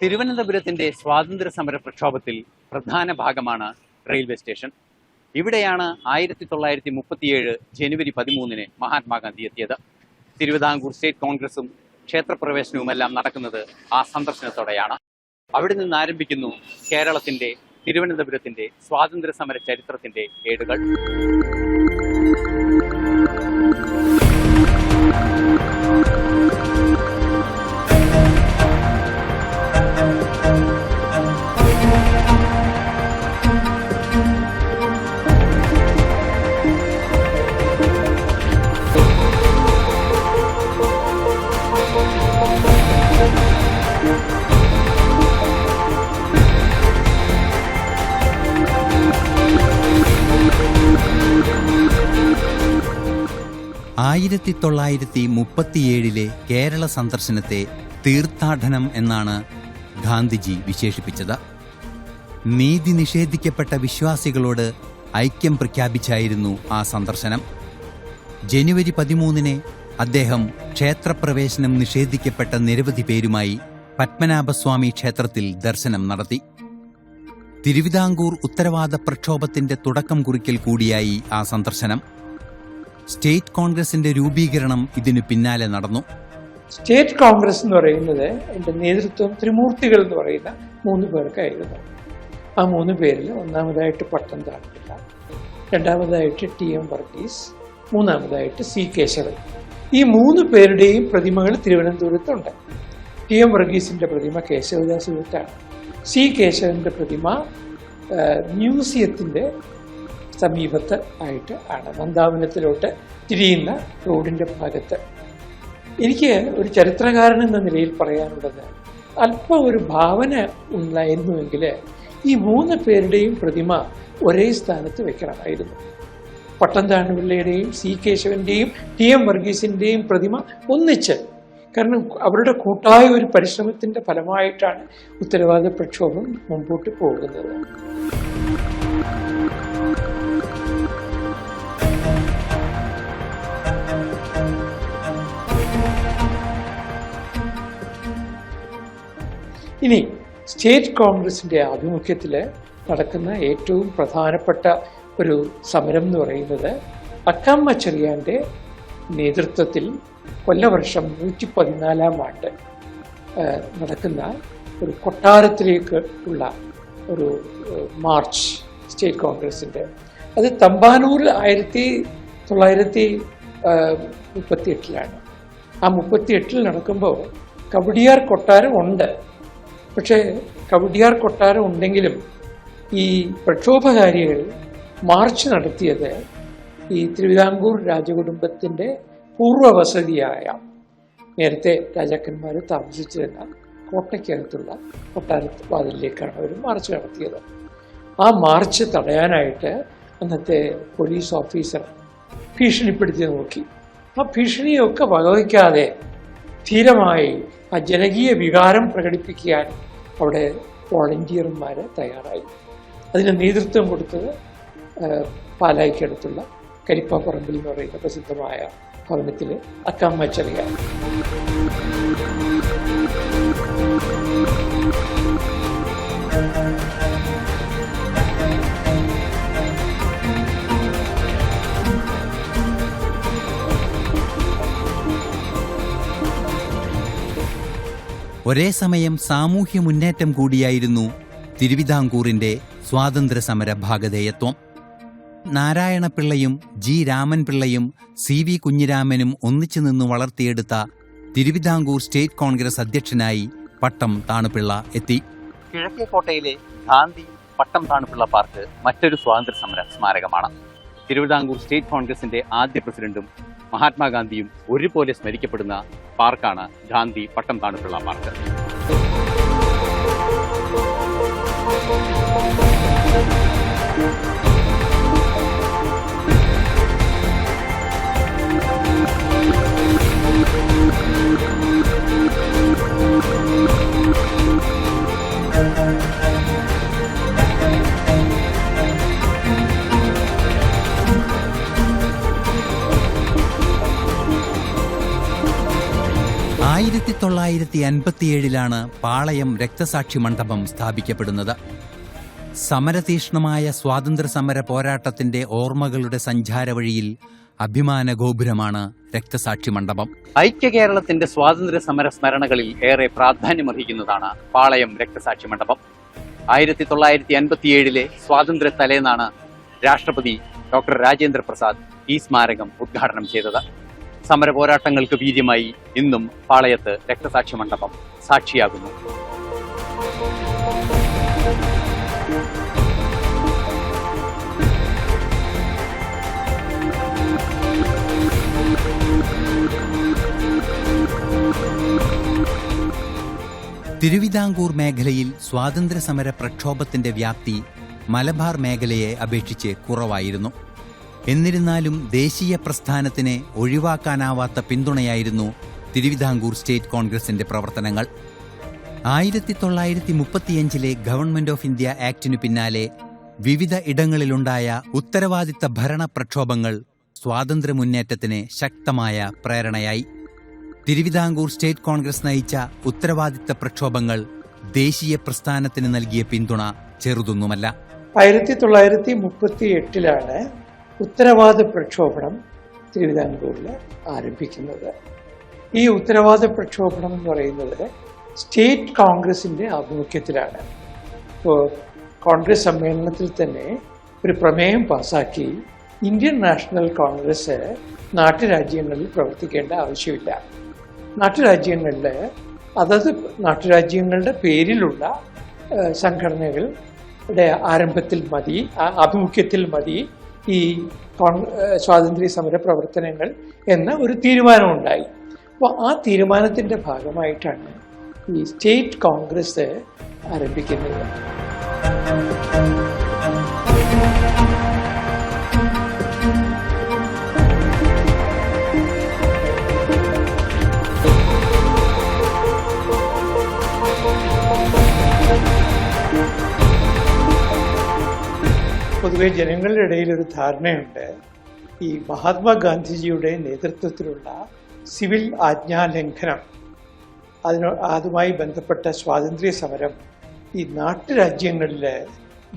തിരുവനന്തപുരത്തിന്റെ സ്വാതന്ത്ര്യ സമര പ്രക്ഷോഭത്തിൽ പ്രധാന ഭാഗമാണ് റെയിൽവേ സ്റ്റേഷൻ. ഇവിടെയാണ് 1937 ജനുവരി 13 മഹാത്മാഗാന്ധി എത്തിയത്. തിരുവിതാംകൂർ സ്റ്റേറ്റ് കോൺഗ്രസും ക്ഷേത്രപ്രവേശനവുമെല്ലാം നടക്കുന്നത് ആ സന്ദർശനത്തോടെയാണ്. അവിടെ നിന്ന് ആരംഭിക്കുന്നു കേരളത്തിന്റെ, തിരുവനന്തപുരത്തിന്റെ സ്വാതന്ത്ര്യ സമര ചരിത്രത്തിന്റെ ഏടുകൾ. ആയിരത്തി 1937 കേരള സന്ദർശനത്തെ തീർത്ഥാടനം എന്നാണ് ഗാന്ധിജി വിശേഷിപ്പിച്ചത്. നീതി നിഷേധിക്കപ്പെട്ട വിശ്വാസികളോട് ഐക്യം പ്രഖ്യാപിച്ചായിരുന്നു ആ സന്ദർശനം. ജനുവരി 13 അദ്ദേഹം ക്ഷേത്രപ്രവേശനം നിഷേധിക്കപ്പെട്ട നിരവധി പേരുമായി പത്മനാഭസ്വാമി ക്ഷേത്രത്തിൽ ദർശനം നടത്തി. തിരുവിതാംകൂർ ഉത്തരവാദ പ്രക്ഷോഭത്തിന്റെ തുടക്കം കുറിക്കൽ കൂടിയായി ആ സന്ദർശനം. സ്റ്റേറ്റ് കോൺഗ്രസിന്റെ രൂപീകരണം ഇതിനു പിന്നാലെ നടന്നു. സ്റ്റേറ്റ് കോൺഗ്രസ് എന്ന് പറയുന്നത് അതിന്റെ നേതൃത്വം ത്രിമൂർത്തികൾ എന്ന് പറയുന്ന 3 പേർക്കായിരുന്നു. ആ 3 പേരിൽ ഒന്നാമതായിട്ട് പട്ടം താഴെപ്പിള്ള, രണ്ടാമതായിട്ട് TM വർഗീസ്, മൂന്നാമതായിട്ട് C കേശവൻ. ഈ 3 പേരുടെയും പ്രതിമകൾ തിരുവനന്തപുരത്തുണ്ട്. TM വർഗീസിന്റെ പ്രതിമ കേശവദാസുരത്താണ്. C കേശവന്റെ പ്രതിമ മ്യൂസിയത്തിന്റെ സമീപത്ത് ആയിട്ട് ആണ്, നന്ദാവനത്തിലോട്ട് തിരിയുന്ന റോഡിന്റെ ഭാഗത്ത്. എനിക്ക് ഒരു ചരിത്രകാരൻ എന്ന നിലയിൽ പറയാനുള്ളത്, അല്പം ഒരു ഭാവന ഉണ്ടായിരുന്നുവെങ്കിൽ ഈ 3 പേരുടെയും പ്രതിമ ഒരേ സ്ഥാനത്ത് വെക്കണമായിരുന്നു. പട്ടം താണുപിള്ളയുടെയും C കേശവന്റെയും TM വർഗീസിന്റെയും പ്രതിമ ഒന്നിച്ച്. കാരണം അവരുടെ കൂട്ടായ ഒരു പരിശ്രമത്തിന്റെ ഫലമായിട്ടാണ് ഉത്തരവാദ പ്രക്ഷോഭം മുമ്പോട്ട് പോകുന്നത്. ഇനി സ്റ്റേറ്റ് കോൺഗ്രസിന്റെ ആഭിമുഖ്യത്തിൽ നടക്കുന്ന ഏറ്റവും പ്രധാനപ്പെട്ട ഒരു സമരം എന്ന് പറയുന്നത് അക്കാമ്മ ചെറിയാന്റെ നേതൃത്വത്തിൽ കൊല്ലവർഷം 114-ാം ആണ്ട് നടക്കുന്ന ഒരു കൊട്ടാരത്തിലേക്ക് ഉള്ള ഒരു മാർച്ച് സ്റ്റേറ്റ് കോൺഗ്രസിന്റെ. അത് തമ്പാനൂർ 1938 ആ 38 നടക്കുമ്പോൾ കവടിയാർ കൊട്ടാരം ഉണ്ട്. പക്ഷേ കവടിയാർ കൊട്ടാരം ഉണ്ടെങ്കിലും ഈ പ്രക്ഷോഭകാരികൾ മാർച്ച് നടത്തിയത് ഈ തിരുവിതാംകൂർ രാജകുടുംബത്തിൻ്റെ പൂർവ്വവസതിയായ, നേരത്തെ രാജാക്കന്മാർ താമസിച്ചിരുന്ന കോട്ടയ്ക്കകത്തുള്ള കൊട്ടാരവാതിലേക്കാണ് അവർ മാർച്ച് നടത്തിയത്. ആ മാർച്ച് തടയാനായിട്ട് അന്നത്തെ പോലീസ് ഓഫീസർ ഭീഷണിപ്പെടുത്തി നോക്കി. ആ ഭീഷണിയൊക്കെ വകവയ്ക്കാതെ ധീരമായി ആ ജനകീയ വികാരം പ്രകടിപ്പിക്കാൻ അവിടെ വോളണ്ടിയർമാർ തയ്യാറായി. അതിന് നേതൃത്വം കൊടുത്തത് പാലായ്ക്കടുത്തുള്ള കരിപ്പാപ്പറമ്പിൽ എന്ന് പറയുന്ന പ്രസിദ്ധമായ ഭവനത്തിലെ അക്കാമ്മ ചെറിയാൻ. ഒരേ സമയം സാമൂഹ്യ മുന്നേറ്റം കൂടിയായിരുന്നു തിരുവിതാംകൂറിന്റെ സ്വാതന്ത്ര്യ സമര ഭാഗധേയത്വം. നാരായണപിള്ളയും G രാമൻപിള്ളയും CV കുഞ്ഞിരാമനും ഒന്നിച്ചു നിന്ന് വളർത്തിയെടുത്ത തിരുവിതാംകൂർ സ്റ്റേറ്റ് കോൺഗ്രസ് അധ്യക്ഷനായി പട്ടം താണുപിള്ള എത്തി. കിഴക്കേക്കോട്ടയിലെ ഗാന്ധി പട്ടം താണുപിള്ള പാർക്ക് മറ്റൊരു സ്വാതന്ത്ര്യ സമര സ്മാരകമാണ്. തിരുവിതാംകൂർ സ്റ്റേറ്റ് കോൺഗ്രസിന്റെ ആദ്യ പ്രസിഡന്റും മഹാത്മാഗാന്ധിയും ഒരുപോലെ സ്മരിക്കപ്പെടുന്ന പാർക്കാണ് ഗാന്ധി പട്ടം താണുപിള്ള പാർക്ക്. 1957 പാളയം രക്തസാക്ഷി മണ്ഡപം സ്ഥാപിക്കപ്പെടുന്നത്. സമരതീഷ്ണമായ സ്വാതന്ത്ര്യസമര പോരാട്ടത്തിന്റെ ഓർമ്മകളുടെ സഞ്ചാരവഴിയിൽ അഭിമാന ഗോപുരമാണ് രക്തസാക്ഷി മണ്ഡപം. ഐക്യ കേരളത്തിന്റെ സ്വാതന്ത്ര്യ സമര സ്മരണകളിൽ ഏറെ പ്രാധാന്യമർഹിക്കുന്നതാണ് പാളയം രക്തസാക്ഷി മണ്ഡപം. 1957 സ്വാതന്ത്ര്യ തലേന്നാണ് രാഷ്ട്രപതി ഡോക്ടർ രാജേന്ദ്ര പ്രസാദ് ഈ സ്മാരകം ഉദ്ഘാടനം ചെയ്തത്. സമര പോരാട്ടങ്ങൾക്ക് വീര്യമായി ഇന്നും പാളയത്ത് രക്തസാക്ഷി മണ്ഡപം സാക്ഷിയാകുന്നു. തിരുവിതാംകൂർ മേഖലയിൽ സ്വാതന്ത്ര്യസമര പ്രക്ഷോഭത്തിന്റെ വ്യാപ്തി മലബാർ മേഖലയെ അപേക്ഷിച്ച് കുറവായിരുന്നു. എന്നിരുന്നാലും ദേശീയ പ്രസ്ഥാനത്തിന് ഒഴിവാക്കാനാവാത്ത പിന്തുണയായിരുന്നു തിരുവിതാംകൂർ സ്റ്റേറ്റ് കോൺഗ്രസിന്റെ പ്രവർത്തനങ്ങൾ. 1935 ഗവൺമെന്റ് ഓഫ് ഇന്ത്യ ആക്ടിനു പിന്നാലെ വിവിധ ഇടങ്ങളിലുണ്ടായ ഉത്തരവാദിത്ത ഭരണ പ്രക്ഷോഭങ്ങൾ സ്വാതന്ത്ര്യ മുന്നേറ്റത്തിന് ശക്തമായ പ്രേരണയായി. തിരുവിതാംകൂർ സ്റ്റേറ്റ് കോൺഗ്രസ് നയിച്ച ഉത്തരവാദിത്ത പ്രക്ഷോഭങ്ങൾ ദേശീയ പ്രസ്ഥാനത്തിന് നൽകിയ പിന്തുണ ചെറുതൊന്നുമല്ല. 1938 ഉത്തരവാദ പ്രക്ഷോഭണം തിരുവിതാംകൂറിൽ ആരംഭിക്കുന്നത്. ഈ ഉത്തരവാദ പ്രക്ഷോഭണം എന്ന് പറയുന്നത് സ്റ്റേറ്റ് കോൺഗ്രസിന്റെ ആഭിമുഖ്യത്തിലാണ്. ഇപ്പോൾ കോൺഗ്രസ് സമ്മേളനത്തിൽ തന്നെ ഒരു പ്രമേയം പാസാക്കി ഇന്ത്യൻ നാഷണൽ കോൺഗ്രസ് നാട്ടുരാജ്യങ്ങളിൽ പ്രവർത്തിക്കേണ്ട ആവശ്യമില്ല. നാട്ടുരാജ്യങ്ങളിൽ അതത് നാട്ടുരാജ്യങ്ങളുടെ പേരിലുള്ള സംഘടനകളുടെ ആഭിമുഖ്യത്തിൽ മതി ഈ സ്വാതന്ത്ര്യ സമര പ്രവർത്തനങ്ങൾ എന്ന ഒരു തീരുമാനമുണ്ടായി. അപ്പോൾ ആ തീരുമാനത്തിന്റെ ഭാഗമായിട്ടാണ് ഈ സ്റ്റേറ്റ് കോൺഗ്രസ് ആരംഭിക്കുന്നത്. പൊതുവെ ജനങ്ങളുടെ ഇടയിൽ ഒരു ധാരണയുണ്ട്, ഈ മഹാത്മാഗാന്ധിജിയുടെ നേതൃത്വത്തിലുള്ള സിവിൽ ആജ്ഞാലംഘനം, അതുമായി ബന്ധപ്പെട്ട സ്വാതന്ത്ര്യ സമരം ഈ നാട്ടുരാജ്യങ്ങളിൽ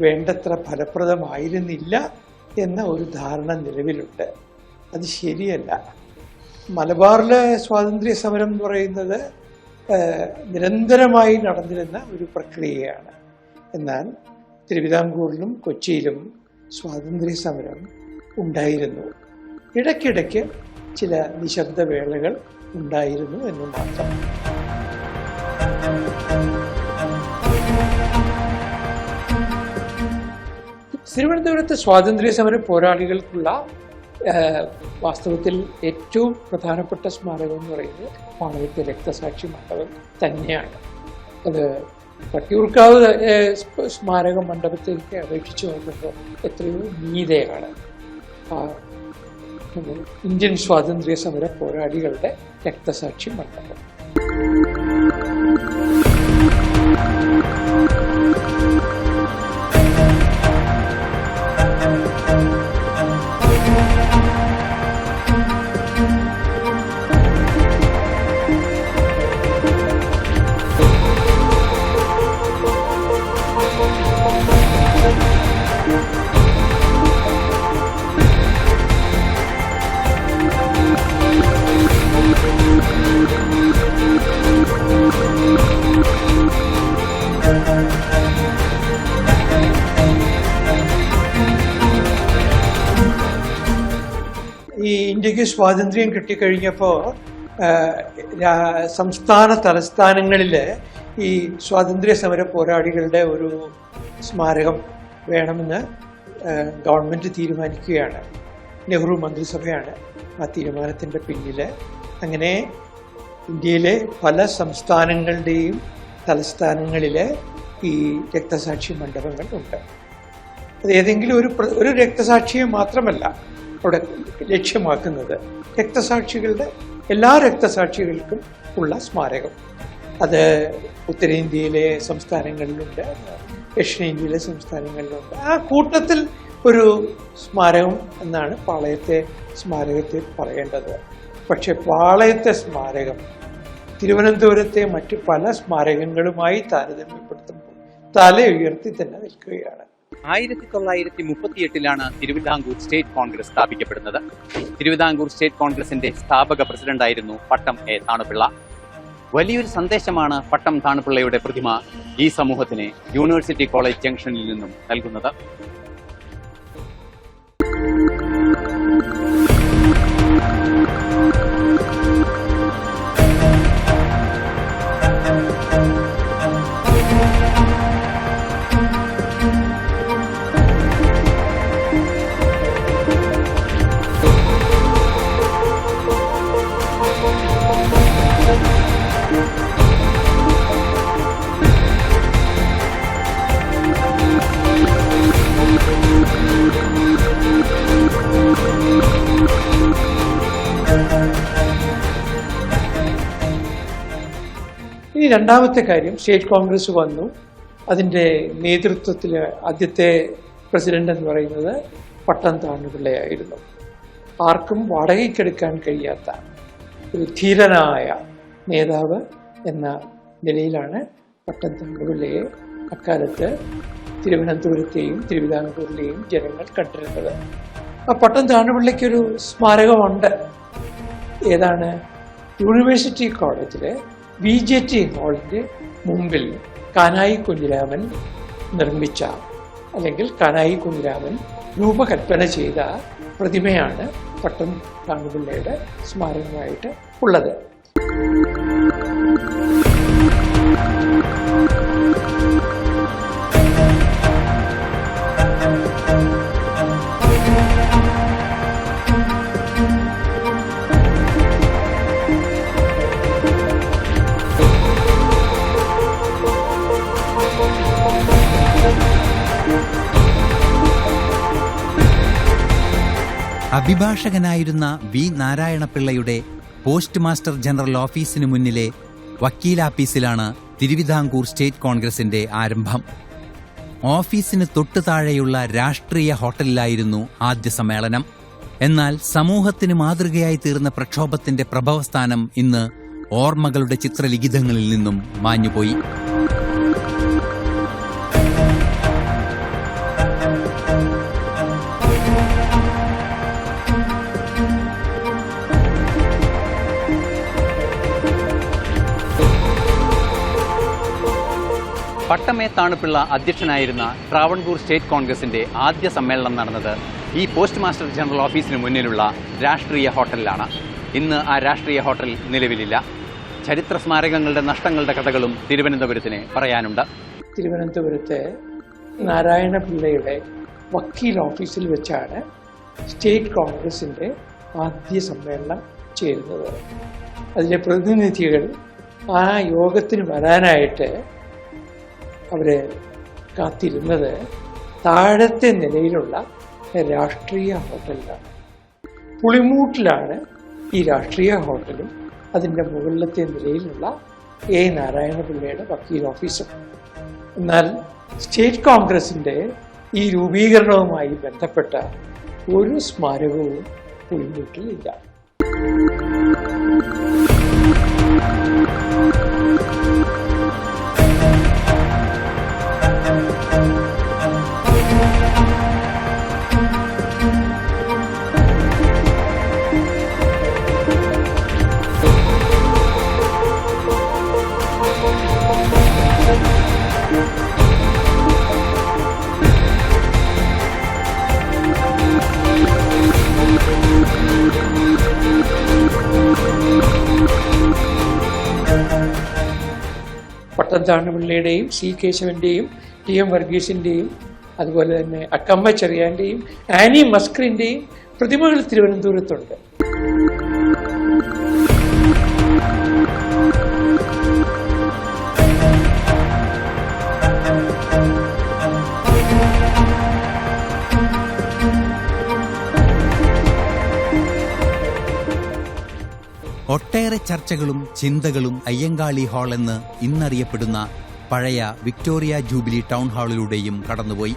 വേണ്ടത്ര ഫലപ്രദമായിരുന്നില്ല എന്ന ഒരു ധാരണ നിലവിലുണ്ട്. അത് ശരിയല്ല. മലബാറിലെ സ്വാതന്ത്ര്യ സമരം എന്ന് പറയുന്നത് നിരന്തരമായി നടന്നിരുന്ന ഒരു പ്രക്രിയയാണ്. എന്നാൽ തിരുവിതാംകൂറിലും കൊച്ചിയിലും സ്വാതന്ത്ര്യ സമരം ഉണ്ടായിരുന്നു. ഇടയ്ക്കിടയ്ക്ക് ചില നിശബ്ദ വേളകൾ ഉണ്ടായിരുന്നു എന്ന് മാത്രം. തിരുവനന്തപുരത്തെ സ്വാതന്ത്ര്യ സമര പോരാളികൾക്കുള്ള വാസ്തവത്തിൽ ഏറ്റവും പ്രധാനപ്പെട്ട സ്മാരകം എന്ന് പറയുന്നത് പാളയത്തെ രക്തസാക്ഷി മണ്ഡപം തന്നെയാണ്. അത് വട്ടിയൂർക്കാവ് സ്മാരക മണ്ഡപത്തിലേക്ക് അപേക്ഷിച്ച് നോക്കുമ്പോൾ എത്രയോ നീതയാണ് ഇന്ത്യൻ സ്വാതന്ത്ര്യ സമര പോരാളികളുടെ രക്തസാക്ഷി മണ്ഡപം. ഈ ഇന്ത്യക്ക് സ്വാതന്ത്ര്യം കിട്ടിക്കഴിഞ്ഞപ്പോൾ സംസ്ഥാന തലസ്ഥാനങ്ങളിൽ ഈ സ്വാതന്ത്ര്യ സമര പോരാളികളുടെ ഒരു സ്മാരകം വേണമെന്ന് ഗവൺമെന്റ് തീരുമാനിക്കുകയാണ്. നെഹ്റു മന്ത്രിസഭയാണ് ആ തീരുമാനത്തിന്റെ പിന്നിൽ. അങ്ങനെ ഇന്ത്യയിലെ പല സംസ്ഥാനങ്ങളുടെയും തലസ്ഥാനങ്ങളിൽ ഈ രക്തസാക്ഷി മണ്ഡപങ്ങൾ ഉണ്ട്. അത് ഏതെങ്കിലും ഒരു രക്തസാക്ഷിയെ മാത്രമല്ല അവിടെ ലക്ഷ്യമാക്കുന്നത്, രക്തസാക്ഷികളുടെ എല്ലാ രക്തസാക്ഷികൾക്കും ഉള്ള സ്മാരകം. അത് ഉത്തരേന്ത്യയിലെ സംസ്ഥാനങ്ങളിലുണ്ട്, ദക്ഷിണേന്ത്യയിലെ സംസ്ഥാനങ്ങളിലുണ്ട്. ആ കൂട്ടത്തിൽ ഒരു സ്മാരകം എന്നാണ് പാളയത്തെ സ്മാരകത്തെ പറയേണ്ടത്. പക്ഷെ പാളയത്തെ സ്മാരകം തിരുവനന്തപുരത്തെ മറ്റു പല സ്മാരകങ്ങളുമായി താരതമ്യപ്പെടുത്തുമ്പോൾ തല ഉയർത്തി തന്നെ നിൽക്കുകയാണ്. 1938 തിരുവിതാംകൂർ സ്റ്റേറ്റ് കോൺഗ്രസ് സ്ഥാപിക്കപ്പെടുന്നത്. തിരുവിതാംകൂർ സ്റ്റേറ്റ് കോൺഗ്രസിന്റെ സ്ഥാപക പ്രസിഡന്റായിരുന്നു പട്ടം എ താണുപിള്ള. വലിയൊരു സന്ദേശമാണ് പട്ടം താണുപിള്ളയുടെ പ്രതിമ ഈ സമൂഹത്തിന് യൂണിവേഴ്സിറ്റി കോളേജ് ജംഗ്ഷനിൽ നിന്നും നൽകുന്നത്. ഇനി രണ്ടാമത്തെ കാര്യം, സ്റ്റേറ്റ് കോൺഗ്രസ് വന്നു. അതിൻ്റെ നേതൃത്വത്തിൽ ആദ്യത്തെ പ്രസിഡന്റ് എന്ന് പറയുന്നത് പട്ടം താണുപിള്ളയായിരുന്നു. ആർക്കും വാടകയ്ക്കെടുക്കാൻ കഴിയാത്ത ഒരു ധീരനായ നേതാവ് എന്ന നിലയിലാണ് പട്ടം താണുപിള്ളയെ അക്കാലത്ത് തിരുവനന്തപുരത്തെയും തിരുവിതാംകൂറിലെയും ജനങ്ങൾ കണ്ടിരുന്നത്. ആ പട്ടം താണുപിള്ളയ്ക്കൊരു സ്മാരകമുണ്ട്. ഏതാണ്? യൂണിവേഴ്സിറ്റി കോളേജിലെ VJT ഹാളിന്റെ മുമ്പിൽ കാനായി കുഞ്ഞിരാമൻ നിർമ്മിച്ച അല്ലെങ്കിൽ കാനായി കുഞ്ഞിരാമൻ രൂപകൽപ്പന ചെയ്ത പ്രതിമയാണ് പട്ടം താണുപിള്ളയുടെ സ്മാരകമായിട്ട് ഉള്ളത്. അഭിഭാഷകനായിരുന്ന വി നാരായണപിള്ളയുടെ പോസ്റ്റ് മാസ്റ്റർ ജനറൽ ഓഫീസിനു മുന്നിലെ വക്കീലാപ്പീസിലാണ് തിരുവിതാംകൂർ സ്റ്റേറ്റ് കോൺഗ്രസിന്റെ ആരംഭം. ഓഫീസിന് തൊട്ടു താഴെയുള്ള രാഷ്ട്രീയ ഹോട്ടലിലായിരുന്നു ആദ്യ സമ്മേളനം. എന്നാൽ സമൂഹത്തിന് മാതൃകയായി തീർന്ന പ്രക്ഷോഭത്തിന്റെ പ്രഭവസ്ഥാനം ഇന്ന് ഓർമ്മകളുടെ ചിത്രലിഖിതങ്ങളിൽ നിന്നും മാഞ്ഞുപോയി. പട്ടം എ താണുപിള്ള അധ്യക്ഷനായിരുന്ന ട്രാവൺകൂർ സ്റ്റേറ്റ് കോൺഗ്രസിന്റെ ആദ്യ സമ്മേളനം നടന്നത് ഈ പോസ്റ്റ് മാസ്റ്റർ ജനറൽ ഓഫീസിന് മുന്നിലുള്ള രാഷ്ട്രീയ ഹോട്ടലിലാണ്. ഇന്ന് ആ രാഷ്ട്രീയ ഹോട്ടൽ നിലവിലില്ല. ചരിത്ര സ്മാരകങ്ങളുടെ നഷ്ടങ്ങളുടെ കഥകളും തിരുവനന്തപുരത്തിന് പറയാനുണ്ട്. തിരുവനന്തപുരത്തെ നാരായണപിള്ളയുടെ വക്കീൽ ഓഫീസിൽ വെച്ചാണ് സ്റ്റേറ്റ് കോൺഗ്രസിന്റെ ആദ്യ സമ്മേളനം ചേരുന്നത്. അതിലെ പ്രതിനിധികൾ ആ യോഗത്തിന് വരാനായിട്ട് അവരെ കാത്തിരുന്നത് താഴത്തെ നിലയിലുള്ള രാഷ്ട്രീയ ഹോട്ടലിലാണ്. പുളിമൂട്ടിലാണ് ഈ രാഷ്ട്രീയ ഹോട്ടലും അതിൻ്റെ മുകളിലത്തെ നിലയിലുള്ള എ നാരായണപിള്ളയുടെ വക്കീൽ ഓഫീസും. എന്നാൽ സ്റ്റേറ്റ് കോൺഗ്രസിന്റെ ഈ രൂപീകരണവുമായി ബന്ധപ്പെട്ട ഒരു സ്മാരകവും പുളിമൂട്ടിലില്ല. പട്ടം താണുപിള്ളയുടെയും സി കേശവന്റെയും ടി.എം. വർഗീസിന്റെയും അതുപോലെ തന്നെ അക്കമ്മ ചെറിയാന്റെയും ആനി മസ്കറിന്റെയും പ്രതിമകൾ തിരുവനന്തപുരത്തുണ്ട്. ഒട്ടേറെ ചർച്ചകളും ചിന്തകളും അയ്യങ്കാളി ഹാൾ എന്ന് ഇന്നറിയപ്പെടുന്ന പഴയ വിക്ടോറിയ ജൂബിലി ടൗൺ ഹാളിലൂടെയും കടന്നുപോയി.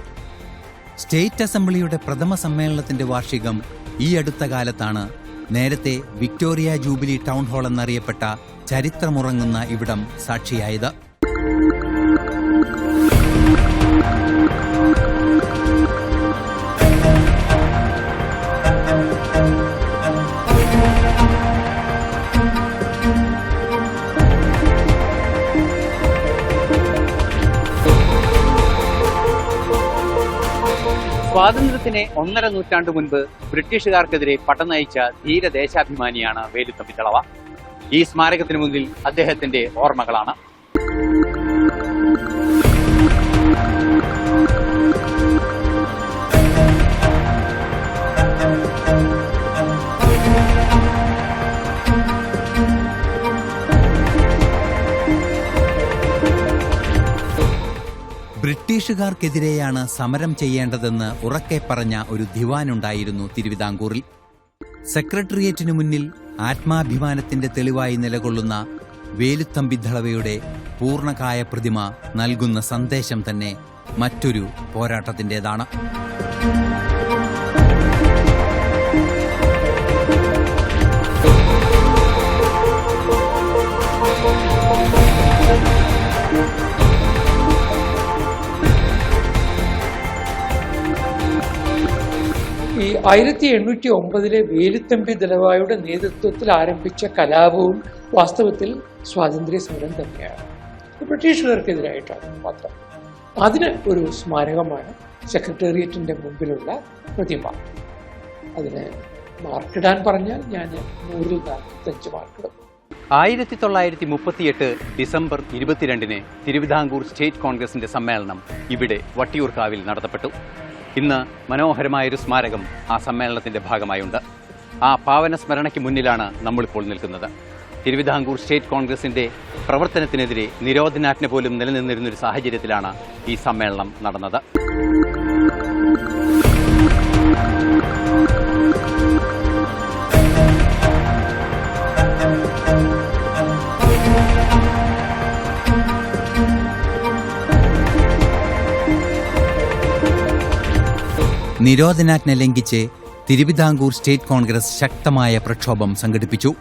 സ്റ്റേറ്റ് അസംബ്ലിയുടെ പ്രഥമ സമ്മേളനത്തിന്റെ വാർഷികം ഈ അടുത്ത കാലത്താണ് നേരത്തെ വിക്ടോറിയ ജൂബിലി ടൗൺ ഹാൾ എന്നറിയപ്പെട്ട ചരിത്രമുറങ്ങുന്ന ഇവിടം സാക്ഷിയായത്. സ്വാതന്ത്ര്യത്തിന് 1.5 നൂറ്റാണ്ട് മുൻപ് ബ്രിട്ടീഷുകാർക്കെതിരെ പട നയിച്ച ധീര ദേശാഭിമാനിയാണ് വേലുത്തമ്പി ദളവ. ഈ സ്മാരകത്തിന് മുന്നിൽ അദ്ദേഹത്തിന്റെ ഓർമ്മകളാണ്. ബ്രിട്ടീഷുകാർക്കെതിരെയാണ് സമരം ചെയ്യേണ്ടതെന്ന് ഉറക്കെ പറഞ്ഞ ഒരു ദിവാനുണ്ടായിരുന്നു തിരുവിതാംകൂറിൽ. സെക്രട്ടേറിയറ്റിനു മുന്നിൽ ആത്മാഭിമാനത്തിന്റെ തെളിവായി നിലകൊള്ളുന്ന വേലുത്തമ്പി ദളവയുടെ പൂർണ്ണകായ പ്രതിമ നൽകുന്ന സന്ദേശം തന്നെ മറ്റൊരു പോരാട്ടത്തിന്റേതാണ്. ഈ 1809 വേലുത്തമ്പി ദളവായുടെ നേതൃത്വത്തിൽ ആരംഭിച്ച കലാപവും വാസ്തവത്തിൽ സ്വാതന്ത്ര്യ സമരം തന്നെയാണ്. ബ്രിട്ടീഷുകാർക്കെതിരായിട്ടാണ് മാത്രം. അതിന് ഒരു സ്മാരകമാണ് സെക്രട്ടേറിയറ്റിന്റെ മുമ്പിലുള്ള പ്രതിമ. അതിന് മാർക്കിടാൻ പറഞ്ഞാൽ ഞാൻ 145 മാർക്കിടും. 1938 ഡിസംബർ 22 തിരുവിതാംകൂർ സ്റ്റേറ്റ് കോൺഗ്രസിന്റെ സമ്മേളനം ഇവിടെ വട്ടിയൂർക്കാവിൽ നടത്തപ്പെട്ടു. ഇന്ന് മനോഹരമായൊരു സ്മാരകം ആ സമ്മേളനത്തിന്റെ ഭാഗമായുണ്ട്. ആ പാവന സ്മരണയ്ക്ക് മുന്നിലാണ് നമ്മളിപ്പോൾ നിൽക്കുന്നത്. തിരുവിതാംകൂർ സ്റ്റേറ്റ് കോൺഗ്രസിന്റെ പ്രവർത്തനത്തിനെതിരെ നിരോധനാജ്ഞ പോലും നിലനിന്നിരുന്നൊരു സാഹചര്യത്തിലാണ് ഈ സമ്മേളനം നടന്നത്. നിരോധനാജ്ഞ ലംഘിച്ച് തിരുവിതാംകൂർ സ്റ്റേറ്റ് കോൺഗ്രസ് ശക്തമായ പ്രക്ഷോഭം സംഘടിപ്പിച്ചു.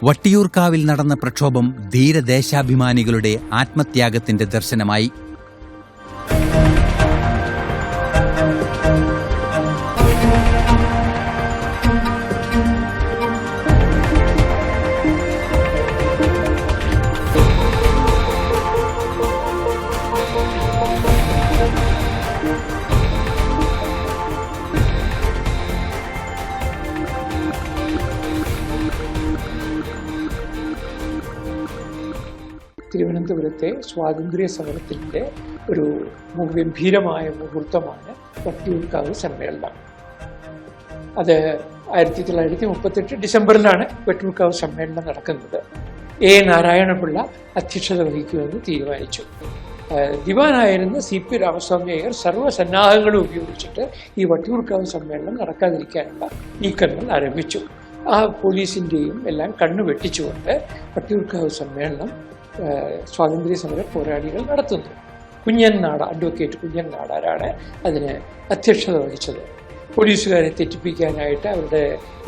വട്ടിയൂർക്കാവിൽ നടന്ന പ്രക്ഷോഭം ധീരദേശാഭിമാനികളുടെ ആത്മത്യാഗത്തിന്റെ ദർശനമായി. തിരുവനന്തപുരത്തെ സ്വാതന്ത്ര്യ സമരത്തിന്റെ ഒരു ഗംഭീരമായ മുഹൂർത്തമാണ് വട്ടിയൂർക്കാവ് സമ്മേളനം. അത് 1938 ഡിസംബറിലാണ് വട്ടിയൂർക്കാവ് സമ്മേളനം നടക്കുന്നത്. എ നാരായണപിള്ള അധ്യക്ഷത വഹിക്കുമെന്ന് തീരുമാനിച്ചു. ദിവാനായിരുന്ന CP രാമസ്വാമി അയ്യർ സർവ്വസന്നാഹങ്ങളും ഉപയോഗിച്ചിട്ട് ഈ വട്ടിയൂർക്കാവ് സമ്മേളനം നടക്കാതിരിക്കാനുള്ള നീക്കങ്ങൾ ആരംഭിച്ചു. ആ പോലീസിന്റെയും എല്ലാം കണ്ണു വെട്ടിച്ചുകൊണ്ട് വട്ടിയൂർക്കാവ് സമ്മേളനം സ്വാതന്ത്ര്യ സമര പോരാളികൾ നടത്തുന്നു. അഡ്വക്കേറ്റ് കുഞ്ഞൻ നാടാരാണ് അതിന് അധ്യക്ഷത വഹിച്ചത്. പോലീസുകാരെ തെറ്റിപ്പിക്കാനായിട്ട്, അവരുടെ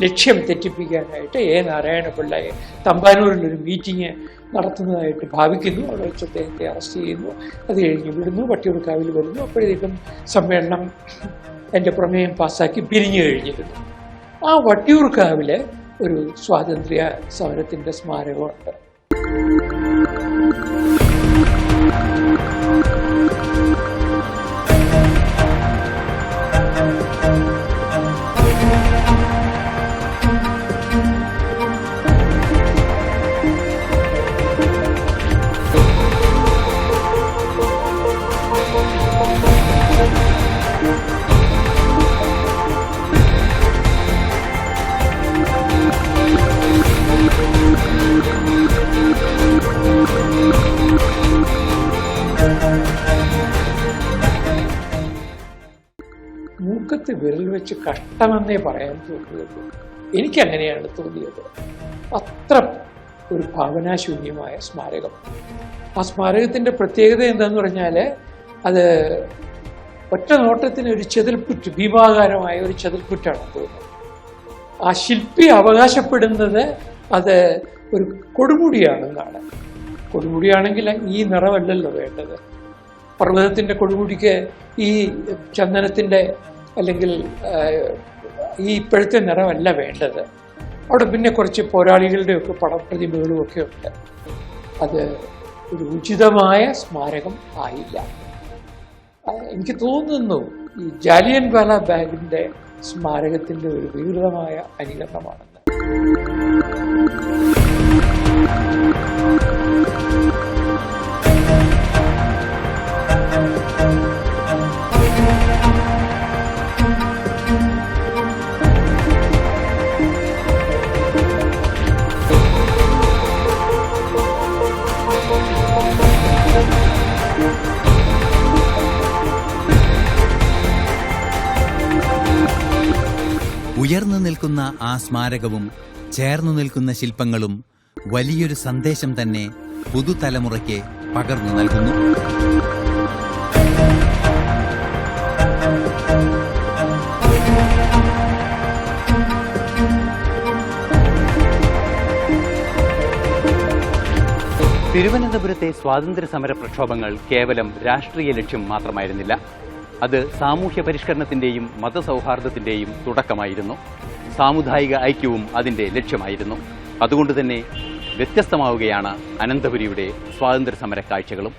ലക്ഷ്യം തെറ്റിപ്പിക്കാനായിട്ട് എ നാരായണപിള്ളയെ തമ്പാനൂരിലൊരു മീറ്റിംഗ് നടത്തുന്നതായിട്ട് ഭാവിക്കുന്നു. അവിടെ വെച്ച് അദ്ദേഹത്തെ അറസ്റ്റ് ചെയ്യുന്നു. അത് കഴിഞ്ഞ് വിടുന്നു, വട്ടിയൂർക്കാവിൽ വരുന്നു. അപ്പോഴേക്കും സമ്മേളനം എൻ്റെ പ്രമേയം പാസ്സാക്കി പിരിഞ്ഞു കഴിഞ്ഞിരുന്നു. ആ വട്ടിയൂർക്കാവിലെ ഒരു സ്വാതന്ത്ര്യ സമരത്തിന്റെ സ്മാരകമുണ്ട്. മൂക്കത്ത് വിരൽ വെച്ച് കഷ്ടമെന്നേ പറയാൻ തോന്നിയുള്ളൂ. എനിക്കങ്ങനെയാണ് തോന്നിയത്. അത്ര ഒരു ഭാവനാശൂന്യമായ സ്മാരകം. ആ സ്മാരകത്തിന്റെ പ്രത്യേകത എന്താന്ന് പറഞ്ഞാൽ അത് ഒറ്റ നോട്ടത്തിന് ഒരു ചെതിൽപ്പുറ്റ്, ഭീമാകാരമായ ഒരു ചെതിൽപ്പുറ്റാണ് തോന്നുന്നത്. ആ ശില്പി അവകാശപ്പെടുന്നത് അത് ഒരു കൊടുമുടിയാണെന്നാണ്. കൊടുമുടിയാണെങ്കിൽ ഈ നിറമല്ലല്ലോ വേണ്ടത്. പർവ്വതത്തിൻ്റെ കൊടുമുടിക്ക് ഈ ചന്ദനത്തിൻ്റെ അല്ലെങ്കിൽ ഈ ഇപ്പോഴത്തെ നിറമല്ല വേണ്ടത്. അവിടെ പിന്നെ കുറച്ച് പോരാളികളുടെയൊക്കെ പടപ്രതിമകളും ഒക്കെ ഉണ്ട്. അത് ഒരു ഉചിതമായ സ്മാരകം ആയില്ല. എനിക്ക് തോന്നുന്നു ഈ ജാലിയൻ വാല ബാഗിന്റെ സ്മാരകത്തിന്റെ ഒരു വികൃതമായ അനുകരണമാണെന്ന്. ഉയർന്നു നിൽക്കുന്ന ആ സ്മാരകവും ചേർന്നു നിൽക്കുന്ന ശില്പങ്ങളും വലിയൊരു സന്ദേശം തന്നെ പുതുതലമുറയ്ക്ക് പകർന്നു നൽകുന്നു. തിരുവനന്തപുരത്തെ സ്വാതന്ത്ര്യ സമര പ്രക്ഷോഭങ്ങൾ കേവലം രാഷ്ട്രീയ ലക്ഷ്യം മാത്രമായിരുന്നില്ല. അത് സാമൂഹ്യ പരിഷ്കരണത്തിന്റെയും മതസൗഹാർദ്ദത്തിന്റെയും തുടക്കമായിരുന്നു. സാമുദായിക ഐക്യവും അതിന്റെ ലക്ഷ്യമായിരുന്നു. അതുകൊണ്ട് തന്നെ വ്യത്യസ്തമാവുകയാണ് അനന്തപുരിയുടെ സ്വാതന്ത്ര്യ സമര കാഴ്ചകളും.